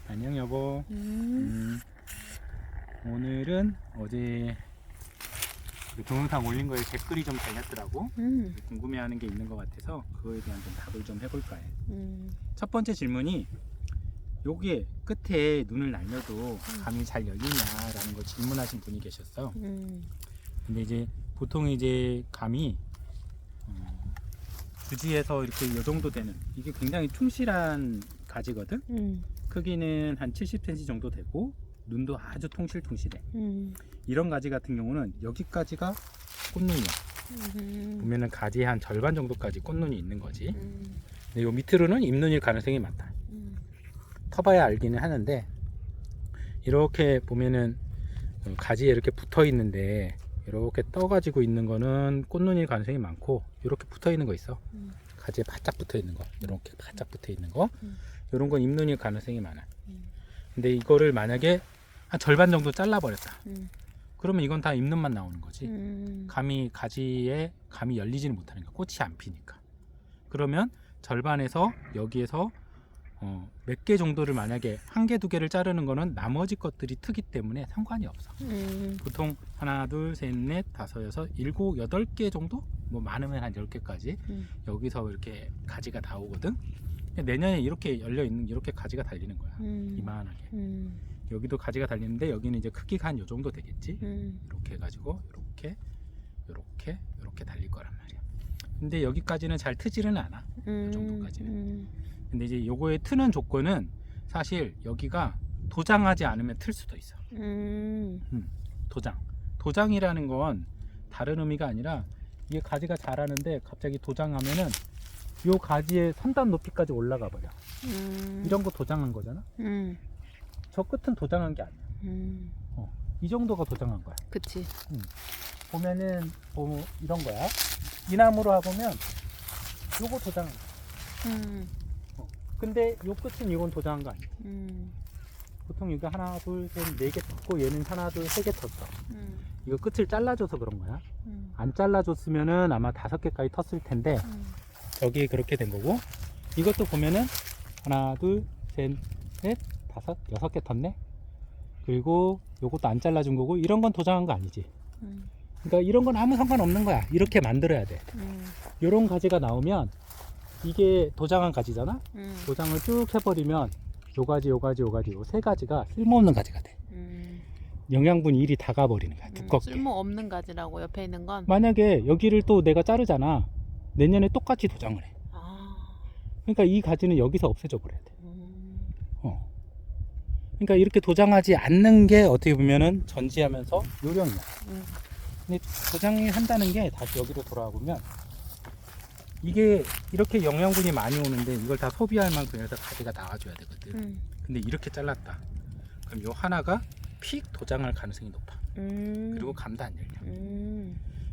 안녕 여보. 오늘은 어제 그 동영상 올린 거에 댓글이 좀 달렸더라고. 궁금해하는 게 있는 것 같아서 그거에 대한 좀 답을 좀 해볼까 해. 첫 번째 질문이 여기에 끝에 눈을 날려도 감이 잘 열리냐라는 거 질문하신 분이 계셨어. 근데 이제 보통 이제 감이 주지에서 이렇게 이 정도 되는, 이게 굉장히 충실한 가지거든. 크기는 한 70cm 정도 되고 눈도 아주 통실통실해. 이런 가지 같은 경우는 여기까지가 꽃눈이야. 보면은 가지의 한 절반 정도까지 꽃눈이 있는 거지. 근데 요 밑으로는 잎눈일 가능성이 많다. 터봐야 알기는 하는데, 이렇게 보면은 가지에 이렇게 붙어 있는데 이렇게 떠 가지고 있는 거는 꽃눈일 가능성이 많고, 이렇게 붙어 있는 거 있어. 가지에 바짝 붙어 있는 거, 이렇게 바짝 붙어 있는 거, 이런 건 잎눈일 가능성이 많아. 근데 이거를 만약에 한 절반 정도 잘라 버렸다. 그러면 이건 다 잎눈만 나오는 거지. 가지에 감이 열리지는 못하는 거야. 꽃이 안 피니까. 그러면 절반에서 여기에서 몇 개 정도를, 만약에 한 개, 두 개를 자르는 거는 나머지 것들이 트기 때문에 상관이 없어. 보통 하나, 둘, 셋, 넷, 다섯, 여섯, 일곱, 여덟 개 정도? 뭐 많으면 한 10개까지 여기서 이렇게 가지가 나오거든. 내년에 이렇게 열려있는, 이렇게 가지가 달리는 거야. 이만하게. 여기도 가지가 달리는데 여기는 이제 크기가 한 요 정도 되겠지. 이렇게 해가지고 이렇게 달릴 거란 말이야. 근데 여기까지는 잘 트지는 않아. 이 정도까지는. 근데 이제 요거의 트는 조건은 사실 여기가 도장하지 않으면 틀 수도 있어. 도장이라는 건 다른 의미가 아니라, 이게 가지가 자라는데 갑자기 도장하면은 요 가지의 선단 높이까지 올라가 버려. 이런 거 도장한 거잖아. 저 끝은 도장한 게 아니야. 이 정도가 도장한 거야. 그치. 보면은 이런 거야. 이 나무로 해보면 요거 도장한 거야. 근데 요 끝은 이건 도장한 거 아니야. 보통 이거 하나, 둘, 셋, 4개 텄고 얘는 하나, 둘, 3개 텄어. 이거 끝을 잘라줘서 그런 거야. 안 잘라줬으면은 아마 5개까지 텄을 텐데 여기 그렇게 된 거고, 이것도 보면은 하나, 둘, 셋, 넷, 다섯, 6개 텄네. 그리고 요것도 안 잘라준 거고, 이런 건 도장한 거 아니지. 그러니까 이런 건 아무 상관없는 거야. 이렇게 만들어야 돼. 요런 가지가 나오면 이게 도장한 가지잖아. 도장을 쭉 해버리면 요 가지, 요 3가지가 쓸모없는 가지가 돼. 영양분이 이리 다 가버리는 거야. 두껍게. 쓸모없는 가지라고, 옆에 있는 건. 만약에 여기를 또 내가 자르잖아. 내년에 똑같이 도장을 해. 그러니까 이 가지는 여기서 없애져 버려야 돼. 그러니까 이렇게 도장하지 않는 게 어떻게 보면은 전지하면서 요령이야. 근데 도장이 한다는 게, 다시 여기로 돌아와 보면, 이게 이렇게 영양분이 많이 오는데 이걸 다 소비할 만큼 해서 가지가 나와줘야 되거든. 근데 이렇게 잘랐다. 그럼 요 하나가 픽 도장할 가능성이 높아. 그리고 감도 안 열려.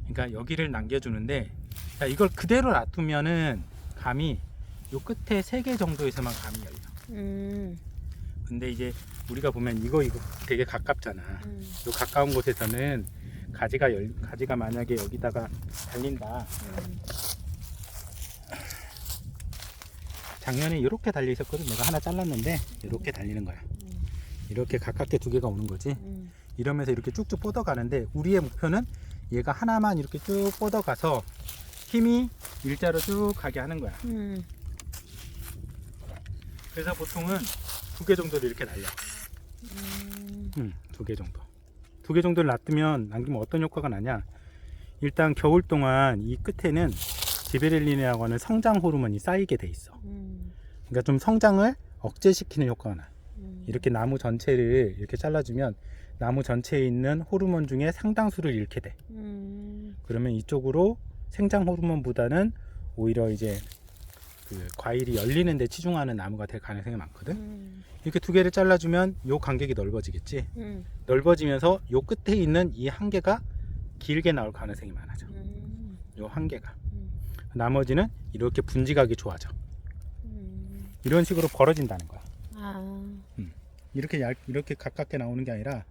그러니까 여기를 남겨주는데, 그러니까 이걸 그대로 놔두면은 감이 요 끝에 3개 정도에서만 감이 열려. 근데 우리가 보면 이거 되게 가깝잖아. 요 가까운 곳에서는 가지가 만약에 여기다가 달린다. 작년에 이렇게 달려 있었거든. 내가 하나 잘랐는데 이렇게 달리는 거야. 이렇게 가깝게 2개가 오는 거지. 이러면서 이렇게 쭉쭉 뻗어가는데, 우리의 목표는 얘가 하나만 이렇게 쭉 뻗어가서 힘이 일자로 쭉 가게 하는 거야. 그래서 보통은 2개 정도를 이렇게 날려. 2개 정도. 2개 정도를 놔두면, 남기면 어떤 효과가 나냐. 일단 겨울 동안 이 끝에는 지베렐린이라고 하는 성장 호르몬이 쌓이게 돼 있어. 그러니까 좀 성장을 억제시키는 효과가 나. 이렇게 나무 전체를 이렇게 잘라주면 나무 전체에 있는 호르몬 중에 상당수를 잃게 돼. 그러면 이쪽으로 생장 호르몬보다는 오히려 이제 그 과일이 열리는 데 치중하는 나무가 될 가능성이 많거든. 이렇게 2개를 잘라주면 요 간격이 넓어지겠지. 넓어지면서 요 끝에 있는 이 한 개가 길게 나올 가능성이 많아져. 요 한 개가. 나머지는 이렇게 분지각이 좋아져. 이런 식으로 벌어진다는 거야. 이렇게 가깝게 나오는 게 아니라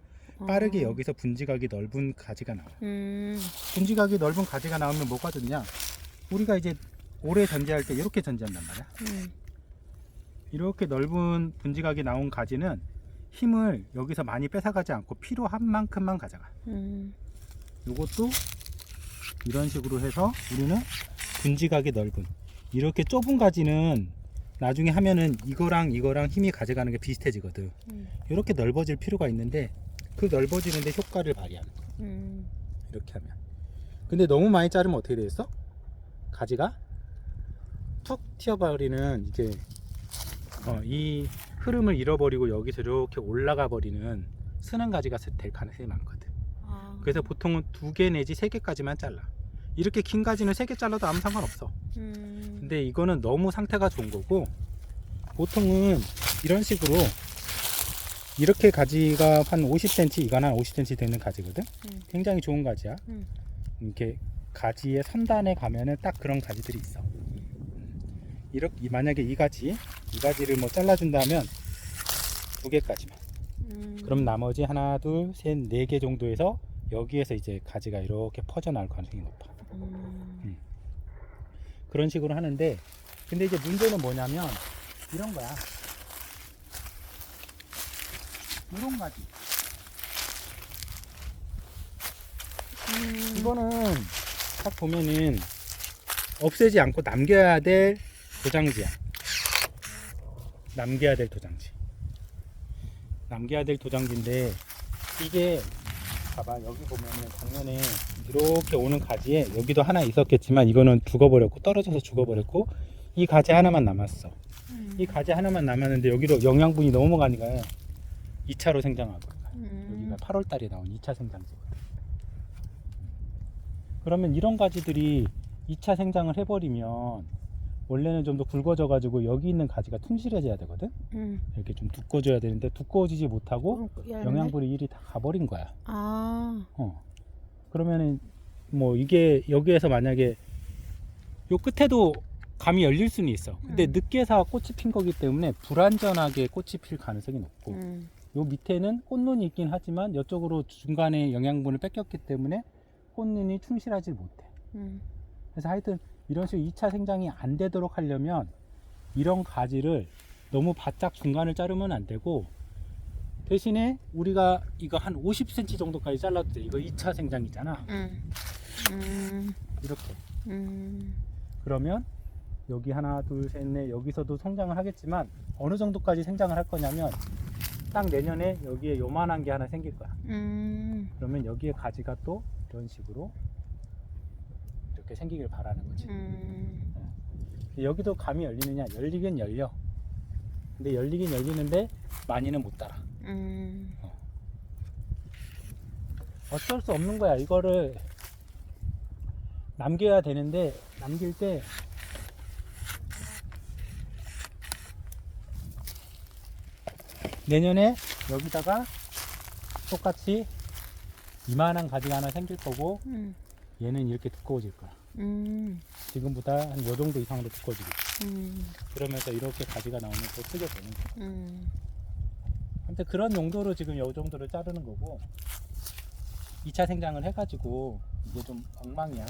빠르게 여기서 분지각이 넓은 가지가 나와. 분지각이 넓은 가지가 나오면 뭐가 좋냐? 우리가 이제 오래 전지할 때 이렇게 전지한단 말이야. 이렇게 넓은 분지각이 나온 가지는 힘을 여기서 많이 뺏어가지 않고 필요한 만큼만 가져가. 이것도 이런 식으로 해서 우리는 분지각이 넓은 이렇게 좁은 가지는 나중에 하면은 이거랑 힘이 가져가는 게 비슷해지거든. 이렇게 넓어질 필요가 있는데 그 넓어지는 데 효과를 발휘하는 거야. 이렇게 하면. 근데 너무 많이 자르면 어떻게 되겠어? 가지가 툭 튀어버리는 이제 이 흐름을 잃어버리고 여기서 이렇게 올라가 버리는 스는 가지가 될 가능성이 많거든. 그래서 보통은 2개 내지 3개까지만 잘라. 이렇게 긴 가지는 3개 잘라도 아무 상관없어. 근데 이거는 너무 상태가 좋은 거고, 보통은 이런 식으로 이렇게 가지가 한 50cm, 이건 한 50cm 되는 가지거든. 굉장히 좋은 가지야. 이렇게 가지의 3단에 가면은 딱 그런 가지들이 있어. 이렇게 만약에 이 가지를 뭐 잘라준다면 2개까지만. 그럼 나머지 하나, 둘, 셋, 4개 정도에서 여기에서 이제 가지가 이렇게 퍼져 나올 가능성이 높아. 그런 식으로 하는데, 근데 이제 문제는 뭐냐면 이런 거야. 이런 가지. 이거는 딱 보면은 없애지 않고 남겨야 될 도장지야. 남겨야 될 도장지인데, 이게 봐봐, 여기 보면은 작년에 이렇게 오는 가지에 여기도 하나 있었겠지만 이거는 죽어버렸고, 떨어져서 죽어버렸고, 이 가지 하나만 남았어. 이 가지 하나만 남았는데 여기로 영양분이 넘어가니까 2차로 생장하고, 여기가 8월달에 나온 2차 생장지거든. 그러면 이런 가지들이 2차 생장을 해버리면 원래는 좀 더 굵어져 가지고 여기 있는 가지가 퉁실해져야 되거든. 이렇게 좀 두꺼워져야 되는데 두꺼워지지 못하고 영양분이 이리 다 가버린 거야. 그러면은 뭐 이게 여기에서 만약에 요 끝에도 감이 열릴 수는 있어. 근데 늦게서 꽃이 핀 거기 때문에 불완전하게 꽃이 필 가능성이 높고, 요 밑에는 꽃눈이 있긴 하지만 이쪽으로 중간에 영양분을 뺏겼기 때문에 꽃눈이 충실하지 못해. 그래서 하여튼 이런 식으로 2차 생장이 안 되도록 하려면 이런 가지를 너무 바짝 중간을 자르면 안 되고, 대신에 우리가 이거 한 50cm 정도까지 잘라도 돼. 이거 2차 생장이잖아. 이렇게. 그러면 여기 하나, 둘, 셋, 넷, 여기서도 성장을 하겠지만 어느 정도까지 생장을 할 거냐면 딱 내년에 여기에 요만한 게 하나 생길 거야. 그러면 여기에 가지가 또 이런 식으로 이렇게 생기길 바라는 거지. 여기도 감이 열리느냐? 열리긴 열려. 근데 열리긴 열리는데 많이는 못 따라. 어쩔 수 없는 거야. 이거를 남겨야 되는데, 남길 때 내년에 여기다가 똑같이 이만한 가지가 하나 생길 거고, 얘는 이렇게 두꺼워질 거야. 지금보다 한 요 정도 이상으로 두꺼워지겠지. 그러면서 이렇게 가지가 나오면 또 크게 되는 거야. 근데 그런 용도로 지금 요 정도를 자르는 거고, 2차 생장을 해가지고 이게 좀 엉망이야.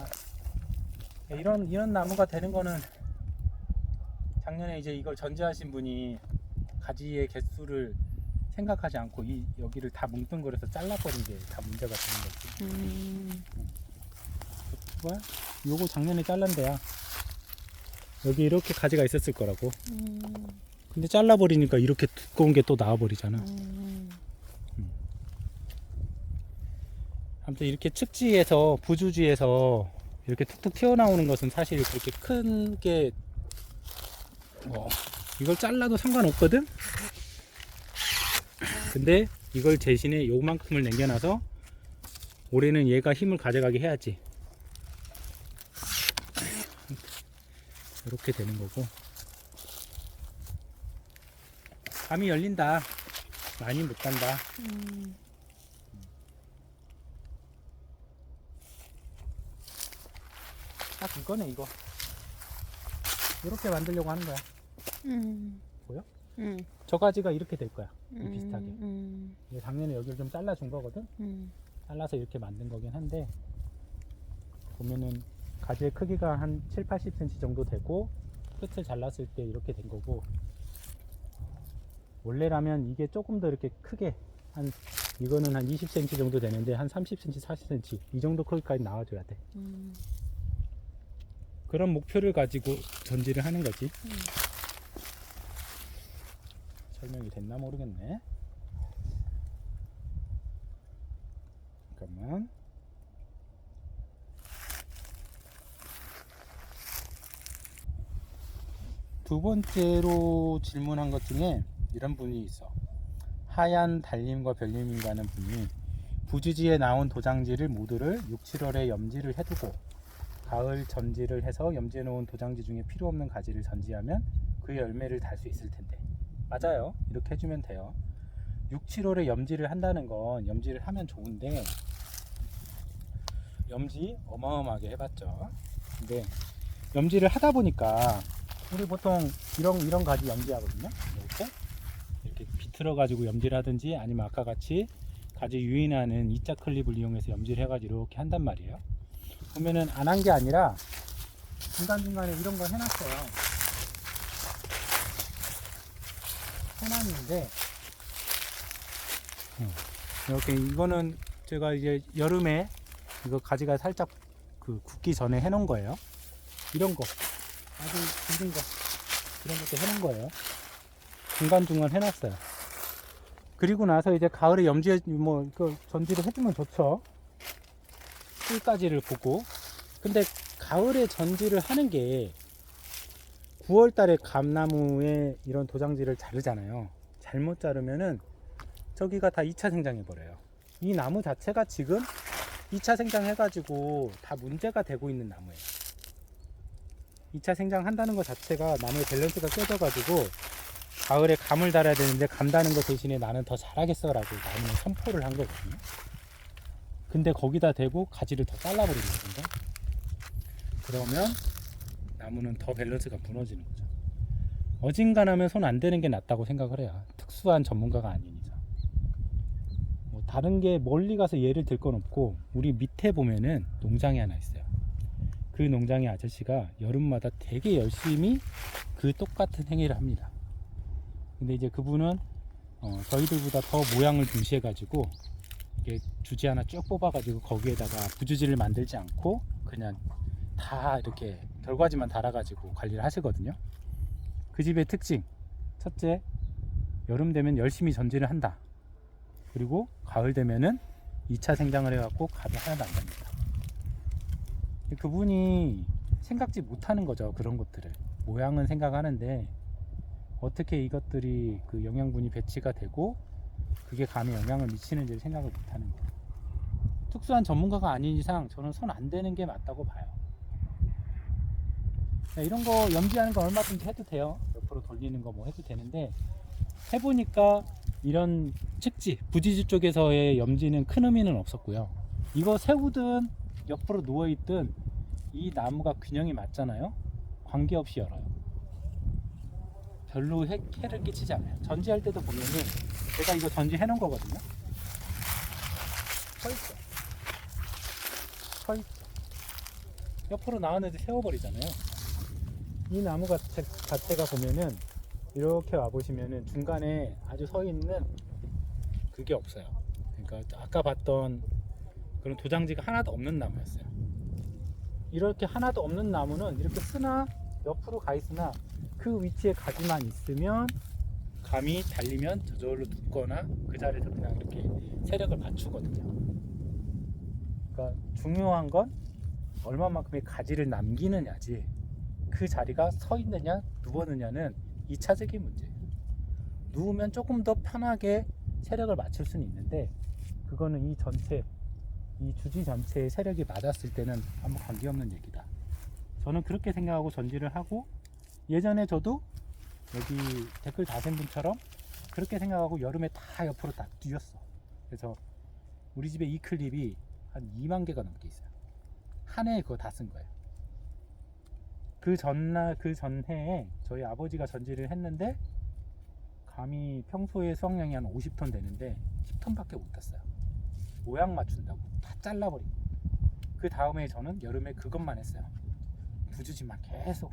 이런 나무가 되는 거는 작년에 이제 이걸 전지하신 분이 가지의 개수를 생각하지 않고 여기를 다 뭉뚱그려서 잘라버린 게 다 문제가 되는 거지. 뭐야? 요거 작년에 잘란 데야. 여기 이렇게 가지가 있었을 거라고. 근데 잘라버리니까 이렇게 두꺼운 게 또 나와버리잖아. 아무튼 이렇게 측지에서, 부주지에서 이렇게 툭툭 튀어나오는 것은 사실 그렇게 큰 게 이걸 잘라도 상관없거든. 근데 이걸 대신에 요만큼을 남겨놔서 올해는 얘가 힘을 가져가게 해야지. 이렇게 되는 거고, 감이 열린다. 많이 못 간다. 딱 이거네. 이거 이렇게 만들려고 하는 거야. 보여? 저 가지가 이렇게 될 거야. 비슷하게. 작년에 여기를 좀 잘라준 거거든. 잘라서 이렇게 만든 거긴 한데, 보면은 가지의 크기가 한 7, 80cm 정도 되고 끝을 잘랐을 때 이렇게 된 거고, 원래라면 이게 조금 더 이렇게 크게 이거는 한 20cm 정도 되는데 한 30cm, 40cm 이 정도 크기까지 나와줘야 돼. 그런 목표를 가지고 전지를 하는 거지. 설명이 됐나 모르겠네. 잠깐만. 두 번째로 질문한 것 중에 이런 분이 있어. 하얀 달님과 별님인가는 분이 부주지에 나온 도장지를 모두를 6, 7월에 염지를 해두고 가을 전지를 해서 염지해 놓은 도장지 중에 필요 없는 가지를 전지하면 그 열매를 달 수 있을 텐데. 맞아요. 이렇게 해주면 돼요. 6, 7월에 염지를 한다는 건 염지를 하면 좋은데, 염지 어마어마하게 해봤죠. 근데 염지를 하다 보니까 우리 보통 이런 가지 염지하거든요. 이렇게 비틀어 가지고 염지를 하든지, 아니면 아까 같이 가지 유인하는 이자 클립을 이용해서 염지를 해가지고 이렇게 한단 말이에요. 보면은 안 한 게 아니라 중간중간에 이런 거 해놨어요. 해놨는데 이렇게, 이거는 제가 이제 여름에 이거 가지가 살짝 굳기 전에 해놓은 거예요. 이런 거 아주 굳은 거, 이런 것도 해놓은 거예요. 중간중간 해놨어요. 그리고 나서 이제 가을에 염지에 전지를 해주면 좋죠. 풀가지를 보고. 근데 가을에 전지를 하는 게 9월 달에 감나무에 이런 도장지를 자르잖아요. 잘못 자르면은 저기가 다 2차 생장해 버려요. 이 나무 자체가 지금 2차 생장해 가지고 다 문제가 되고 있는 나무예요. 2차 생장한다는 것 자체가 나무의 밸런스가 깨져 가지고 가을에 감을 달아야 되는데 감 다는 거 대신에 나는 더 잘하겠어 라고 나무는 선포를 한 거거든요. 근데 거기다 대고 가지를 더 잘라버리는 거거든요. 그러면 나무는 더 밸런스가 무너지는 거죠. 어진간하면 손 안 대는 게 낫다고 생각을 해요. 특수한 전문가가 아닌 이상. 뭐 다른 게 멀리 가서 예를 들 건 없고, 우리 밑에 보면은 농장이 하나 있어요. 그 농장의 아저씨가 여름마다 되게 열심히 그 똑같은 행위를 합니다. 근데 이제 그분은 저희들보다 더 모양을 중시해 가지고 이게 주지 하나 쭉 뽑아 가지고 거기에다가 부주지를 만들지 않고 그냥 다 이렇게 결과지만 달아 가지고 관리를 하시거든요. 그 집의 특징, 첫째, 여름 되면 열심히 전지를 한다. 그리고 가을 되면은 2차 생장을 해갖고 가지 하나도 안 됩니다. 그분이 생각지 못하는 거죠. 그런 것들을 모양은 생각하는데 어떻게 이것들이 그 영양분이 배치가 되고 그게 감에 영향을 미치는지를 생각을 못하는 거예요. 특수한 전문가가 아닌 이상 저는 손 안 대는 게 맞다고 봐요. 이런 거 염지하는 거 얼마든지 해도 돼요. 옆으로 돌리는 거 뭐 해도 되는데, 해보니까 이런 측지, 부지지 쪽에서의 염지는 큰 의미는 없었고요. 이거 세우든 옆으로 누워있든 이 나무가 균형이 맞잖아요. 관계없이 열어요. 별로 해를 끼치지 않아요. 전지할 때도 보면은 제가 이거 전지 해놓은 거거든요. 서있어. 옆으로 나왔는데 세워버리잖아요. 이 나무 자체가 보면은 이렇게 와보시면은 중간에 아주 서있는 그게 없어요. 그러니까 아까 봤던 그런 도장지가 하나도 없는 나무였어요. 이렇게 하나도 없는 나무는 이렇게 쓰나 옆으로 가 있으나 그 위치에 가지만 있으면 감이 달리면 저절로 눕거나 그 자리에서 그냥 이렇게 세력을 맞추거든요. 그러니까 중요한 건 얼마만큼의 가지를 남기느냐지, 그 자리가 서 있느냐 누웠느냐는 2차적인 문제예요. 누우면 조금 더 편하게 세력을 맞출 수는 있는데, 그거는 이 주지 전체의 세력이 맞았을 때는 아무 관계없는 얘기다. 저는 그렇게 생각하고 전지를 하고, 예전에 저도 여기 댓글 다신 분처럼 그렇게 생각하고 여름에 다 옆으로 다 뛰었어. 그래서 우리 집에 이 클립이 한 2만 개가 넘게 있어요. 한 해에 그거 다 쓴 거예요. 그 전해에 저희 아버지가 전지를 했는데 감이 평소에 수확량이 한 50톤 되는데 10톤밖에 못 땄어요. 모양 맞춘다고 다 잘라버리고. 그 다음에 저는 여름에 그것만 했어요. 부주지만 계속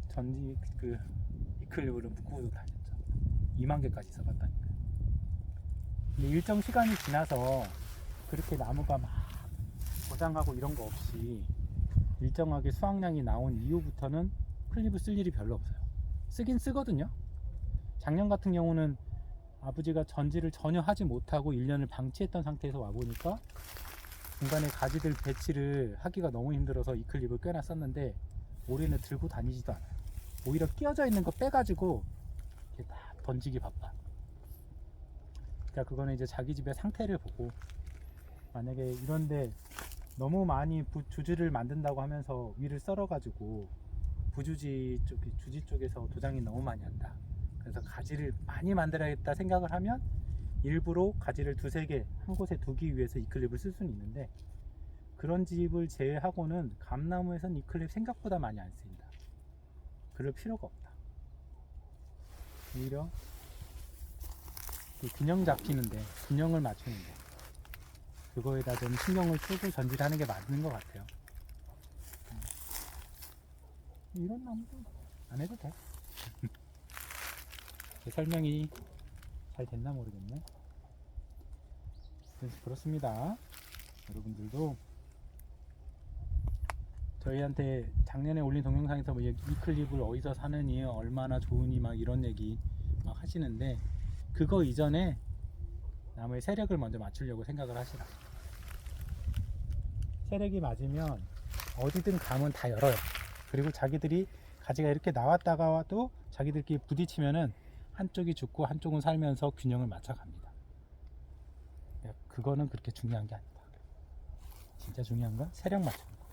전지 그 이클립으로 묶고 다녔죠. 2만 개까지 써봤다니까. 근데 일정 시간이 지나서 그렇게 나무가 막 고장하고 이런 거 없이 일정하게 수확량이 나온 이후부터는 클립을 쓸 일이 별로 없어요. 쓰긴 쓰거든요. 작년 같은 경우는 아버지가 전지를 전혀 하지 못하고 1년을 방치했던 상태에서 와보니까 중간에 가지들 배치를 하기가 너무 힘들어서 이 클립을 꽤나 썼는데 올해는 들고 다니지도 않아요. 오히려 끼어져 있는 거 빼가지고 이렇게 딱 던지기 바빠. 그러니까 그거는 이제 자기 집의 상태를 보고, 만약에 이런데 너무 많이 주지를 만든다고 하면서 위를 썰어가지고 부주지 쪽, 주지 쪽에서 도장이 너무 많이 한다. 그래서 가지를 많이 만들어야겠다 생각을 하면 일부러 가지를 두세 개 한 곳에 두기 위해서 이 클립을 쓸 수는 있는데, 그런 집을 제외하고는 감나무에선 이 클립 생각보다 많이 안 쓰인다. 그럴 필요가 없다. 오히려 균형 잡히는데, 균형을 맞추는데 그거에다 좀 신경을 쓰고 전지를 하는 게 맞는 것 같아요. 이런 나무도 안 해도 돼. 제 설명이 잘 됐나 모르겠네. 그래서 그렇습니다. 여러분들도 저희한테 작년에 올린 동영상에서 뭐 이 클립을 어디서 사느니, 얼마나 좋으니 막 이런 얘기 막 하시는데, 그거 이전에 나무의 세력을 먼저 맞추려고 생각을 하시라. 세력이 맞으면 어디든 감은 다 열어요. 그리고 자기들이 가지가 이렇게 나왔다가도 자기들끼리 부딪히면은 한쪽이 죽고 한쪽은 살면서 균형을 맞춰갑니다. 그거는 그렇게 중요한 게 아니다. 진짜 중요한 건 세력 맞추는 거.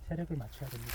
세력을 맞춰야 됩니다.